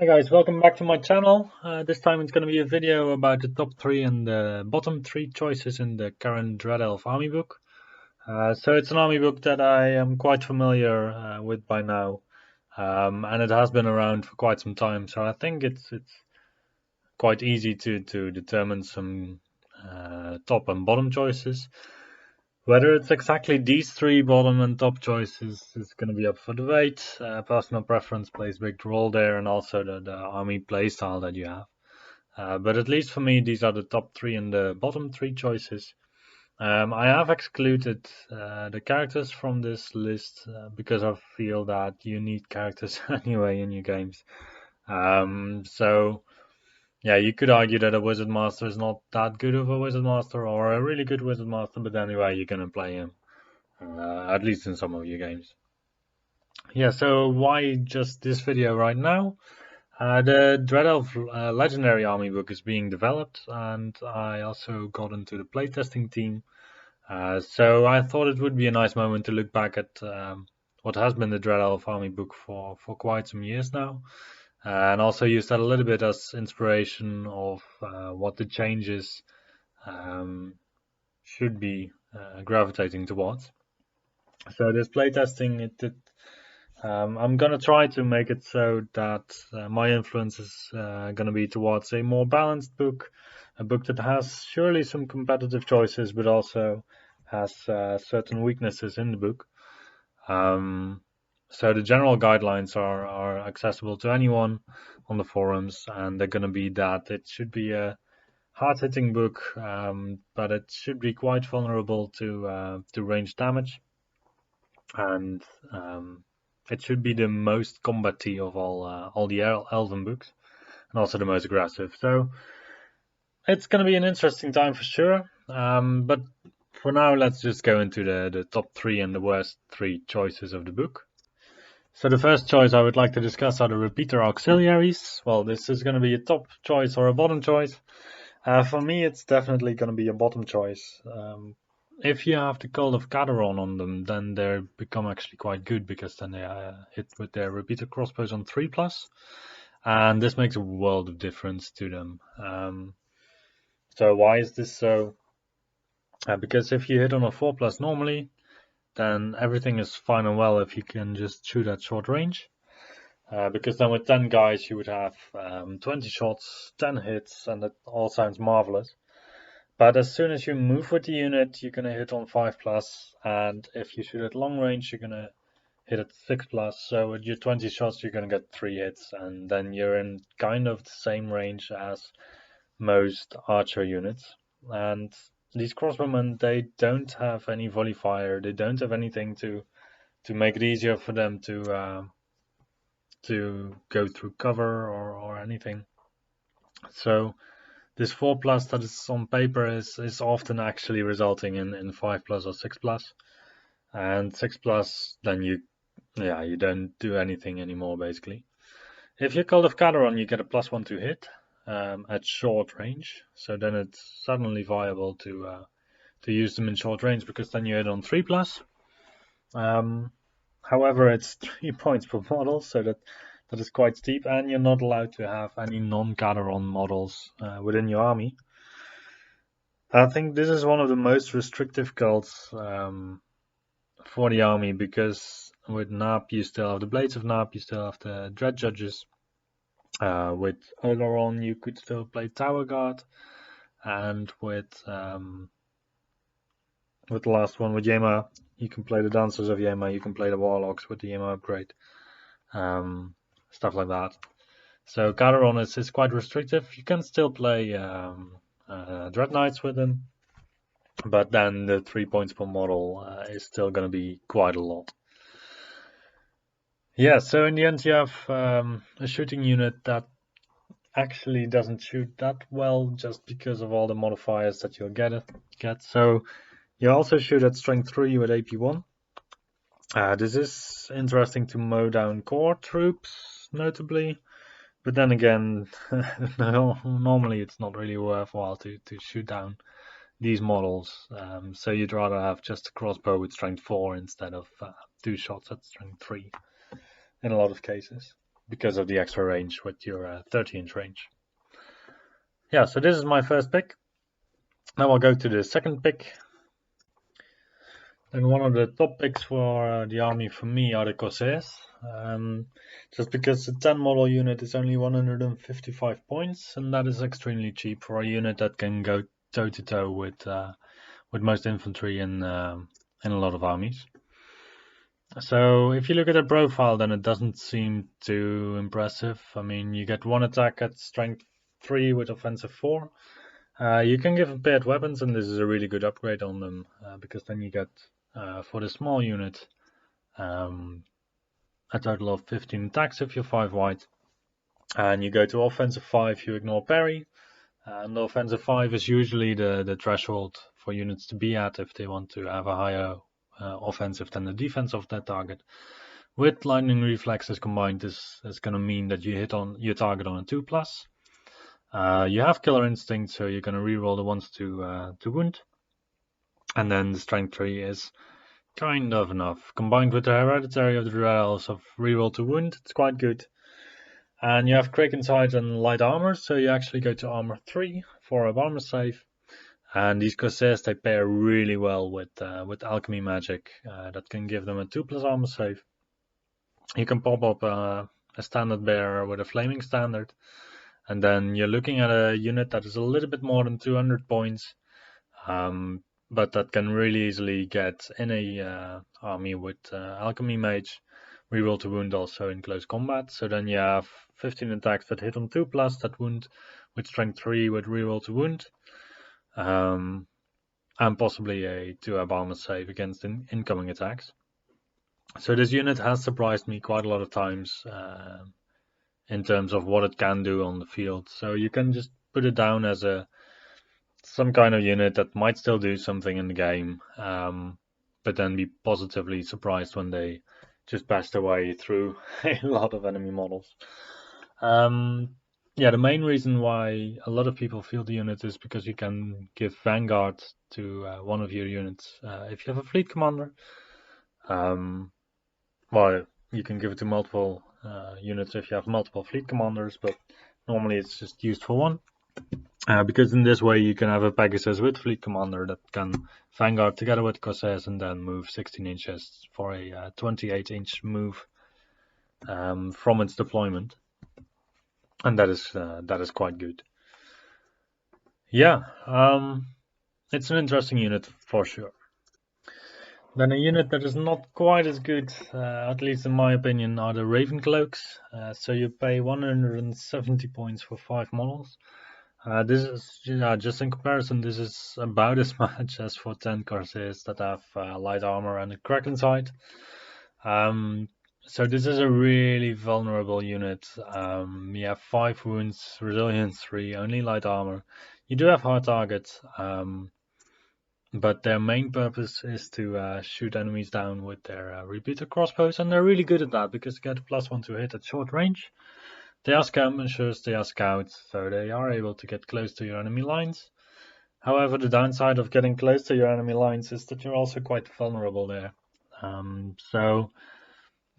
Hi guys, welcome back to my channel. This time it's going to be a video about the top 3 and the bottom 3 choices in the current Dread Elf army book. So it's an army book that I am quite familiar with by now, and it has been around for quite some time, so I think it's quite easy to determine some top and bottom choices. Whether it's exactly these 3 bottom and top choices is going to be up for debate. Personal preference plays a big role there, and also the army playstyle that you have. But at least for me, these are the top 3 and the bottom 3 choices. I have excluded the characters from this list because I feel that you need characters anyway in your games. So yeah, you could argue that a Wizard Master is not that good of a Wizard Master or a really good Wizard Master, but anyway, you're gonna play him. At least in some of your games. Yeah, so why just this video right now? The Dread Elf Legendary Army book is being developed, and I also got into the playtesting team. So I thought it would be a nice moment to look back at what has been the Dread Elf Army book for quite some years now, and also use that a little bit as inspiration of what the changes should be gravitating towards. So this playtesting, I'm gonna try to make it so that my influence is gonna be towards a more balanced book, a book that has surely some competitive choices, but also has certain weaknesses in the book. So the general guidelines are accessible to anyone on the forums, and they're gonna be that it should be a hard-hitting book, but it should be quite vulnerable to range damage, and it should be the most combat-y of all the Elven books, and also the most aggressive. So it's going to be an interesting time for sure. But for now, let's just go into the top 3 and the worst 3 choices of the book. So the first choice I would like to discuss are the repeater auxiliaries. Well, this is going to be a top choice or a bottom choice. For me, it's definitely going to be a bottom choice. If you have the Cult of Caderon on them, then they become actually quite good, because then they hit with their repeater crossbows on 3+, and this makes a world of difference to them. So why is this so? Because if you hit on a 4+ normally, then everything is fine and well if you can just shoot at short range. Because then with 10 guys you would have 20 shots, 10 hits, and it all sounds marvelous. But as soon as you move with the unit, you're gonna hit on 5+, and if you shoot at long range, you're gonna hit at 6+. So with your 20 shots, you're gonna get 3 hits, and then you're in kind of the same range as most archer units. And these crossbowmen, they don't have any volley fire. They don't have anything to make it easier for them to go through cover or anything. So this 4+ that is on paper is often actually resulting in 5+ or 6+, and 6+, then you don't do anything anymore basically. If you're Cult of Caderon, you get a +1 to hit at short range, so then it's suddenly viable to use them in short range, because then you hit on 3+. However, it's 3 points per model, so that is quite steep, and you're not allowed to have any non-Caderon models within your army. I think this is one of the most restrictive cults for the army, because with Nab you still have the Blades of Nab, you still have the Dread Judges. With Oleron you could still play Tower Guard, and with the last one, with Yema, you can play the Dancers of Yema, you can play the Warlocks with the Yema upgrade. Stuff like that. So Caderon is quite restrictive. You can still play Dread Knights with them, but then the 3 points per model is still going to be quite a lot. Yeah, so in the end you have a shooting unit that actually doesn't shoot that well, just because of all the modifiers that you'll get. So you also shoot at strength 3 with AP1. This is interesting to mow down core troops, notably. But then again, normally it's not really worthwhile to shoot down these models. So you'd rather have just a crossbow with strength 4 instead of 2 shots at strength 3 in a lot of cases. because of the extra range with your 30-inch range. Yeah, so this is my first pick. Now I'll go to the second pick. And one of the top picks for the army for me are the Corsairs. Just because the 10 model unit is only 155 points, and that is extremely cheap for a unit that can go toe to toe with most infantry in a lot of armies. So if you look at the profile, then it doesn't seem too impressive. I mean, you get 1 attack at strength 3 with offensive 4. You can give them paired weapons, and this is a really good upgrade on them, because then you get, for the small unit, a total of 15 attacks if you're 5 wide. And you go to offensive 5, you ignore parry. And the offensive 5 is usually the threshold for units to be at if they want to have a higher offensive than the defense of that target. With lightning reflexes combined, this is going to mean that you hit on your target on a 2+. You have killer instinct, so you're going to reroll the ones to wound. And then the strength 3 is kind of enough. Combined with the hereditary of the Red Elves of reroll to wound, it's quite good. And you have Kraken Sight and light armor, so you actually go to armor 3 for a armor save. And these Corsairs, they pair really well with alchemy magic that can give them a 2+ armor save. You can pop up a standard bearer with a flaming standard, and then you're looking at a unit that is a little bit more than 200 points, but that can really easily get in a army with alchemy mage. Reroll to wound also in close combat, so then you have 15 attacks that hit on 2+ that wound with strength 3 with reroll to wound, and possibly a 2-up armor save against incoming attacks. So this unit has surprised me quite a lot of times in terms of what it can do on the field. So you can just put it down as some kind of unit that might still do something in the game, but then be positively surprised when they just bash their way through a lot of enemy models. Yeah, the main reason why a lot of people field the unit is because you can give Vanguard to one of your units. If you have a fleet commander, well, you can give it to multiple units if you have multiple fleet commanders, but normally it's just used for one. Because in this way you can have a Pegasus with fleet commander that can Vanguard together with Corsairs and then move 16 inches for a 28-inch move from its deployment, and that is quite good. Yeah, it's an interesting unit for sure. Then a unit that is not quite as good, at least in my opinion, are the Ravenclaws. So you pay 170 points for 5 models. This is, just in comparison, this is about as much as for 10 Corsairs that have light armor and a Kraken Sight. So this is a really vulnerable unit. You have 5 wounds, resilience 3, only light armor. You do have hard targets, but their main purpose is to shoot enemies down with their repeater crossbows, and they're really good at that because they get +1 to hit at short range. They are skirmishers, they are scouts, so they are able to get close to your enemy lines. However, the downside of getting close to your enemy lines is that you're also quite vulnerable there. So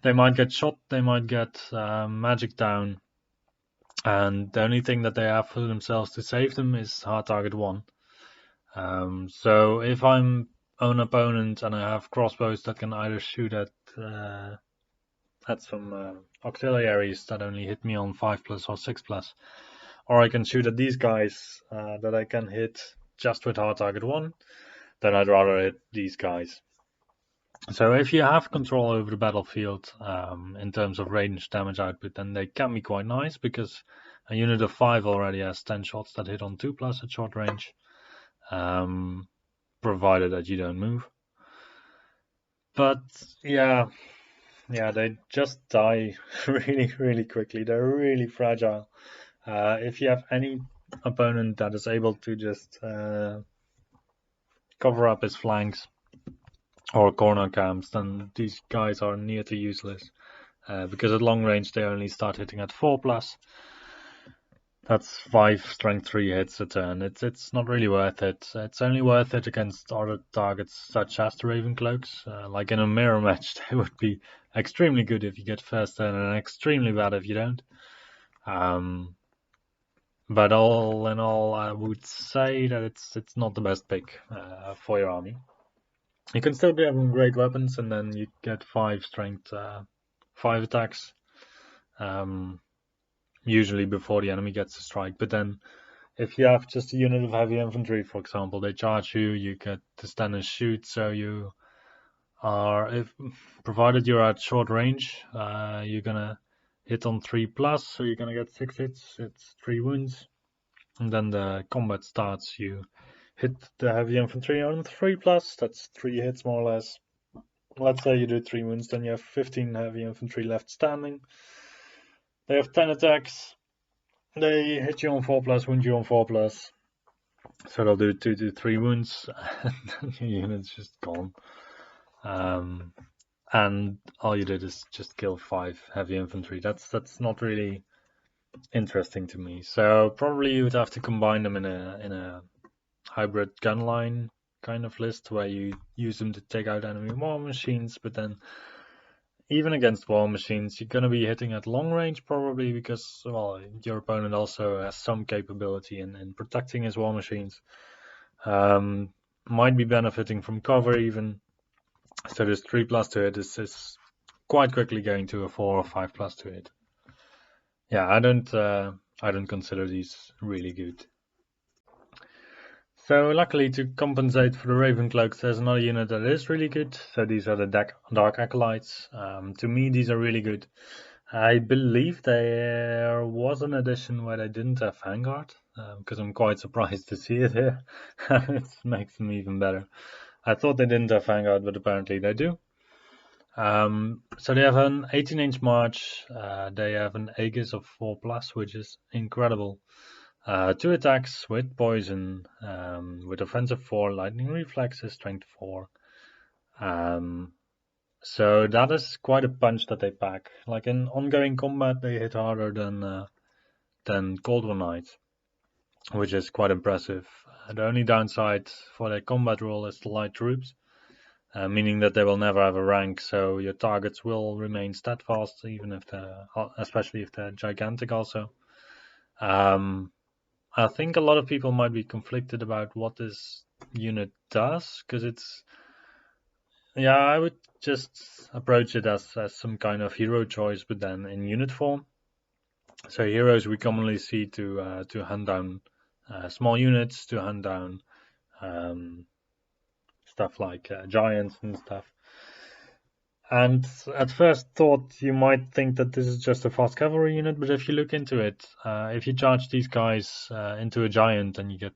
they might get shot, they might get magic down, and the only thing that they have for themselves to save them is hard target 1. So if I'm an opponent and I have crossbows that can either shoot at some auxiliaries that only hit me on 5+ or 6+, or I can shoot at these guys that I can hit just with hard target 1, then I'd rather hit these guys. So if you have control over the battlefield in terms of range damage output, then they can be quite nice, because a unit of 5 already has 10 shots that hit on 2+ at short range, provided that you don't move. But yeah, they just die really, really quickly. They're really fragile. If you have any opponent that is able to just cover up his flanks or corner camps, then these guys are nearly useless, because at long range they only start hitting at 4+. That's 5 strength 3 hits a turn. It's not really worth it. It's only worth it against other targets such as the Ravenclaws. Like in a mirror match, they would be extremely good if you get first turn and extremely bad if you don't. But all in all, I would say that it's not the best pick for your army. You can still give them great weapons, and then you get 5 strength, 5 attacks. Usually before the enemy gets a strike. But then, if you have just a unit of heavy infantry, for example, they charge you, you get to stand and shoot. So you are, if provided you're at short range, you're gonna hit on 3+, so you're gonna get 6 hits. It's 3 wounds, and then the combat starts. You hit the heavy infantry on 3+. That's 3 hits more or less. Let's say you do 3 wounds, then you have 15 heavy infantry left standing. They have 10 attacks. They hit you on 4+, wound you on 4+. So they'll do 2 to 3 wounds, and then your unit's just gone. And all you did is just kill 5 heavy infantry. That's not really interesting to me. So probably you would have to combine them in a hybrid gunline kind of list where you use them to take out enemy war machines, but then even against war machines, you're going to be hitting at long range probably because, well, your opponent also has some capability in protecting his war machines. Might be benefiting from cover even. So this 3+ to hit is quite quickly going to a 4 or 5+ to hit. Yeah, I don't consider these really good. So luckily, to compensate for the Ravenclaws, there's another unit that is really good. So these are the Dark Acolytes. To me, these are really good. I believe there was an edition where they didn't have Vanguard, because I'm quite surprised to see it here. It makes them even better. I thought they didn't have Vanguard, but apparently they do. So they have an 18-inch march. They have an Aegis of 4+, which is incredible. 2 attacks with poison, with offensive 4, lightning reflexes, strength 4. So that is quite a punch that they pack. Like in ongoing combat, they hit harder than Cold War Knights, which is quite impressive. The only downside for their combat role is the light troops, meaning that they will never have a rank. So your targets will remain steadfast, even if especially if they're gigantic. Also. I think a lot of people might be conflicted about what this unit does, because I would just approach it as some kind of hero choice, but then in unit form. So heroes we commonly see to hunt down small units, to hunt down stuff like giants and stuff. And at first thought, you might think that this is just a fast cavalry unit, but if you look into it, if you charge these guys into a giant and you get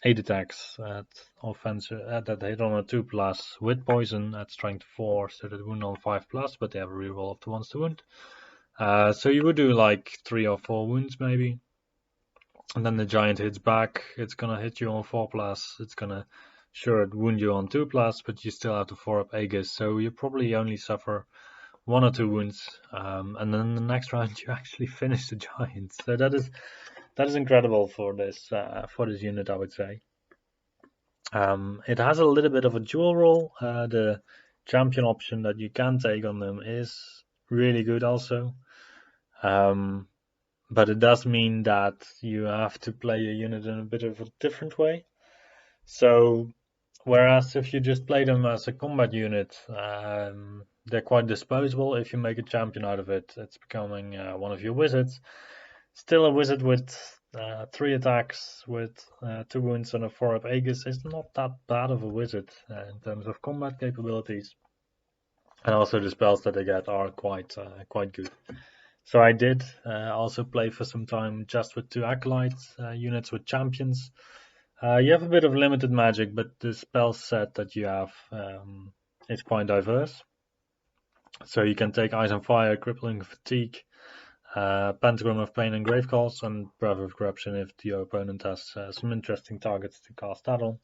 8 attacks at offensive that hit on a 2+ with poison at strength 4, so that wound on 5+, but they have a reroll of the ones to wound. So you would do like 3 or 4 wounds maybe, and then the giant hits back. It's gonna hit you on 4+. It's gonna wound you on 2+, but you still have to 4-up Aegis, so you probably only suffer 1 or 2 wounds, and then the next round you actually finish the giant. So that is incredible for this unit, I would say. It has a little bit of a dual role. The champion option that you can take on them is really good also. But it does mean that you have to play a unit in a bit of a different way. So whereas if you just play them as a combat unit, they're quite disposable. If you make a champion out of it, it's becoming one of your wizards. Still a wizard with 3 attacks with 2 wounds and a 4-up Aegis is not that bad of a wizard in terms of combat capabilities. And also the spells that they get are quite good. So I did also play for some time just with 2 Acolytes, units with champions. You have a bit of limited magic, but the spell set that you have is quite diverse. So you can take Ice and Fire, Crippling Fatigue, Pentagram of Pain and Gravecalls, and Breath of Corruption if your opponent has some interesting targets to cast that on.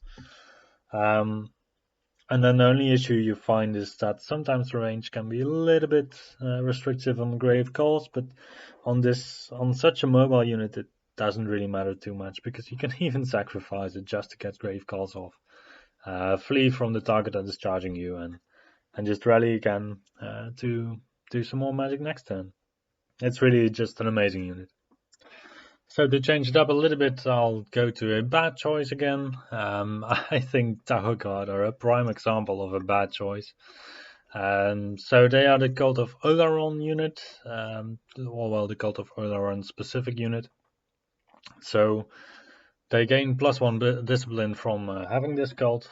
And then the only issue you find is that sometimes the range can be a little bit restrictive on Gravecalls, but on such a mobile unit, doesn't really matter too much because you can even sacrifice it just to get Gravecalls off. Flee from the target that is charging you and just rally again to do some more magic next turn. It's really just an amazing unit. So to change it up a little bit, I'll go to a bad choice again. I think Tahoe Card are a prime example of a bad choice. So they are the Cult of Olaron unit, the Cult of Olaron specific unit. So they gain +1 discipline from having this cult,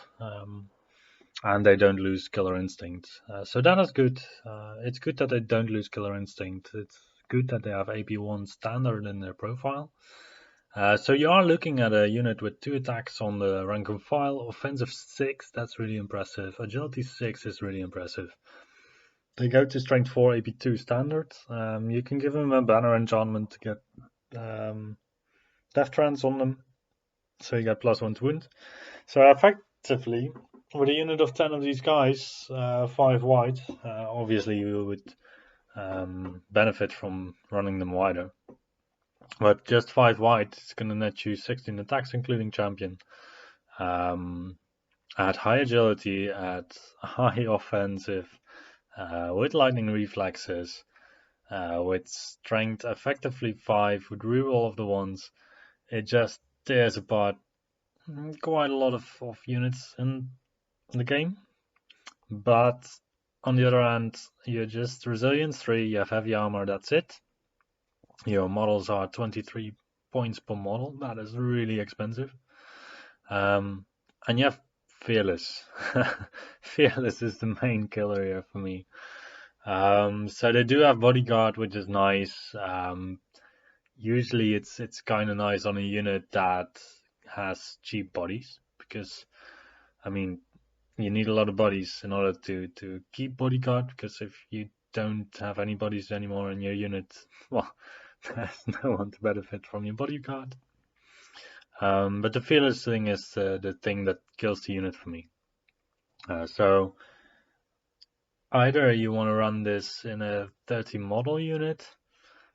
and they don't lose Killer Instinct. So that is good. It's good that they don't lose Killer Instinct. It's good that they have AP1 standard in their profile. So you are looking at a unit with 2 attacks on the rank and file, offensive 6, that's really impressive. Agility 6 is really impressive. They go to strength 4, AP2 standard. You can give them a banner enchantment to get Death Trance on them, so you get +1 to wound. So effectively, with a unit of 10 of these guys, 5 wide, obviously you would benefit from running them wider. But just 5 wide, it's going to net you 16 attacks, including champion. At high agility, at high offensive, with lightning reflexes, with strength effectively 5, with reroll of the ones. It just tears apart quite a lot of units in the game. But on the other hand, you're just resilience 3, you have heavy armor, that's it. Your models are 23 points per model. That is really expensive. And you have Fearless. Fearless is the main killer here for me. So they do have Bodyguard, which is nice. Usually it's kind of nice on a unit that has cheap bodies, because, I mean, you need a lot of bodies in order to keep Bodyguard, because if you don't have any bodies anymore in your unit, well, there's no one to benefit from your Bodyguard. But the Fearless thing is the thing that kills the unit for me. So either you want to run this in a 30 model unit,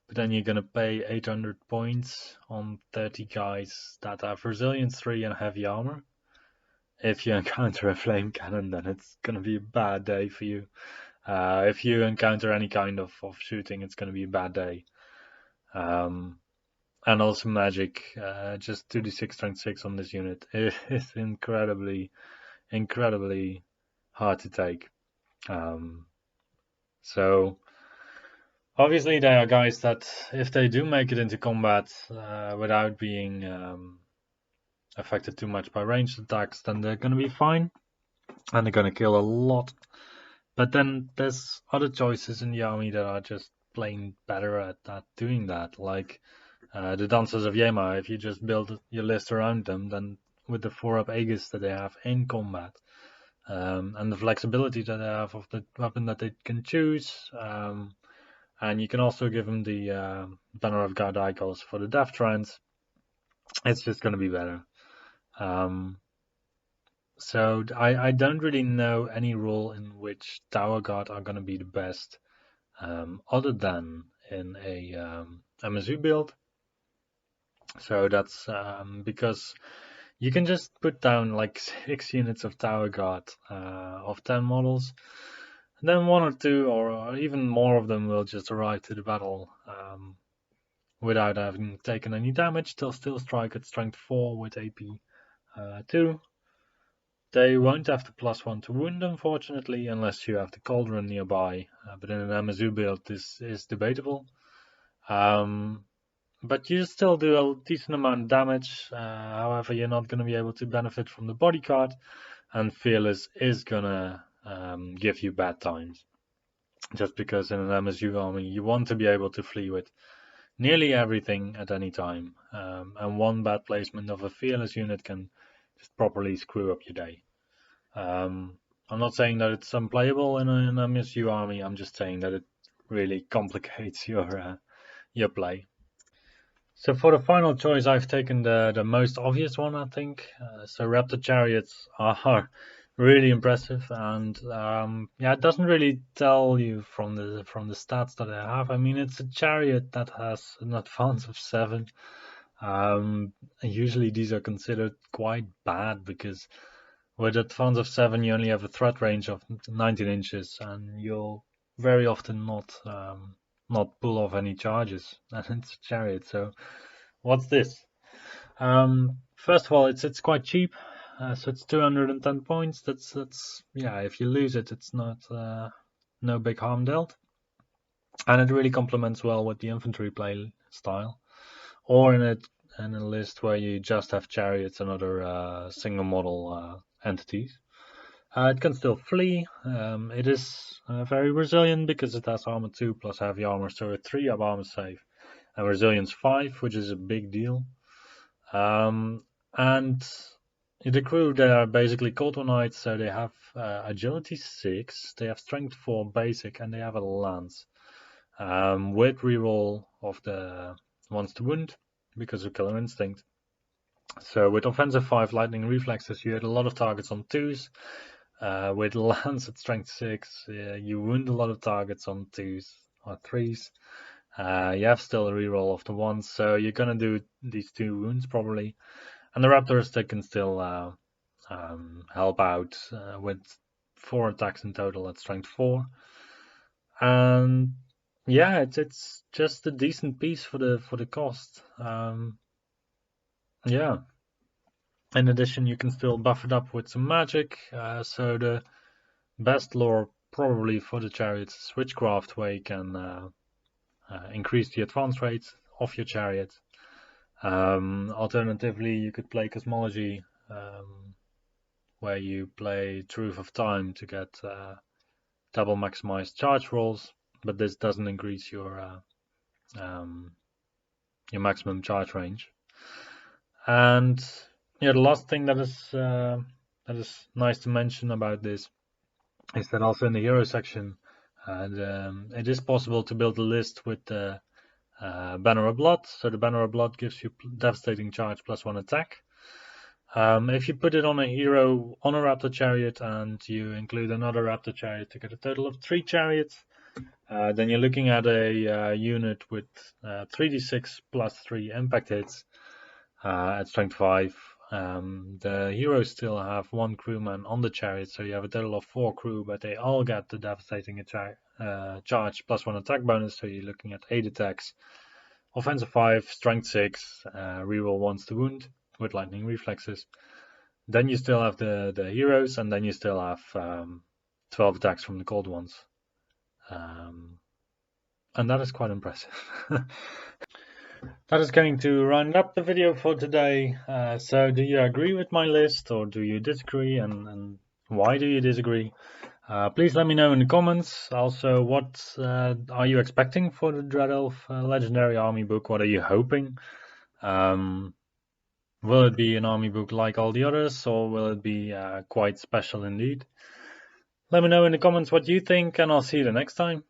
but then you're going to pay 800 points on 30 guys that have Resilience 3 and heavy armor. If you encounter a flame cannon, then it's going to be a bad day for you. If you encounter any kind of shooting, it's going to be a bad day. And also magic, just 2d6 strength 6 on this unit. It is incredibly hard to take. So obviously there are guys that, if they do make it into combat without being affected too much by ranged attacks, then they're going to be fine, and they're going to kill a lot. But then there's other choices in the army that are just plain better at doing that, like the Dancers of Yema. If you just build your list around them, then with the 4-up Aegis that they have in combat, and the flexibility that they have of the weapon that they can choose, and you can also give them the Banner of God icons for the Death Trance, it's just going to be better. So I don't really know any role in which Tower Guard are going to be the best, other than in a MSU build. So that's because you can just put down like 6 units of Tower Guard of 10 models, and then 1 or 2 or even more of them will just arrive to the battle without having taken any damage. They'll still strike at strength 4 with AP 2. They won't have the +1 to wound, unfortunately, unless you have the Cauldron nearby. But in an MSU build, this is debatable. But you still do a decent amount of damage. However, you're not going to be able to benefit from the Bodyguard, and Fearless is going to give you bad times. Just because in an MSU army, you want to be able to flee with nearly everything at any time. And one bad placement of a Fearless unit can just properly screw up your day. I'm not saying that it's unplayable in an MSU army. I'm just saying that it really complicates your play. So for the final choice, I've taken the most obvious one, I think. So Raptor Chariots are really impressive, and it doesn't really tell you from the stats that I have. I mean, it's a Chariot that has an advance of 7. Usually these are considered quite bad because with advance of 7 you only have a threat range of 19 inches and you'll very often not pull off any charges, and it's a Chariot. So what's this? First of all, it's quite cheap, so it's 210 points. That's yeah. If you lose it, it's not no big harm dealt, and it really complements well with the infantry play style, or in a list where you just have chariots and other single model entities. It can still flee. It is very resilient because it has armor 2 plus heavy armor, so a 3 of armor save, and resilience 5, which is a big deal. And the crew, they are basically Cold Knights, so they have agility 6, they have strength 4 basic, and they have a lance. With reroll of the once to wound because of killer instinct. So with offensive 5 lightning reflexes, you hit a lot of targets on 2s. With lance at strength 6, you wound a lot of targets on 2s or 3s. You have still a reroll of the 1s, so you're gonna do these 2 wounds probably. And the Raptors, they can still help out with 4 attacks in total at strength 4. And yeah, it's just a decent piece for the cost. Yeah. In addition, you can still buff it up with some magic. So the best lore probably for the Chariot is Witchcraft, where you can increase the advance rate of your Chariot. Alternatively, you could play Cosmology, where you play Truth of Time to get double maximized charge rolls, but this doesn't increase your maximum charge range. And yeah, the last thing that is nice to mention about this is that also in the hero section, it is possible to build a list with the Banner of Blood. So the Banner of Blood gives you devastating charge plus 1 attack. If you put it on a hero on a Raptor Chariot and you include another Raptor Chariot to get a total of 3 chariots, then you're looking at a unit with 3d6 plus 3 impact hits at strength 5. The heroes still have 1 crewman on the chariot, so you have a total of 4 crew, but they all get the devastating attack, charge plus 1 attack bonus, so you're looking at 8 attacks. Offensive 5, strength 6, reroll once to wound with lightning reflexes. Then you still have the heroes, and then you still have 12 attacks from the cold ones. And that is quite impressive. That is going to round up the video for today. So do you agree with my list or do you disagree, and why do you disagree? Please let me know in the comments. Also, what are you expecting for the Dread Elf Legendary Army book? What are you hoping? Will it be an army book like all the others, or will it be quite special indeed? Let me know in the comments what you think, and I'll see you the next time.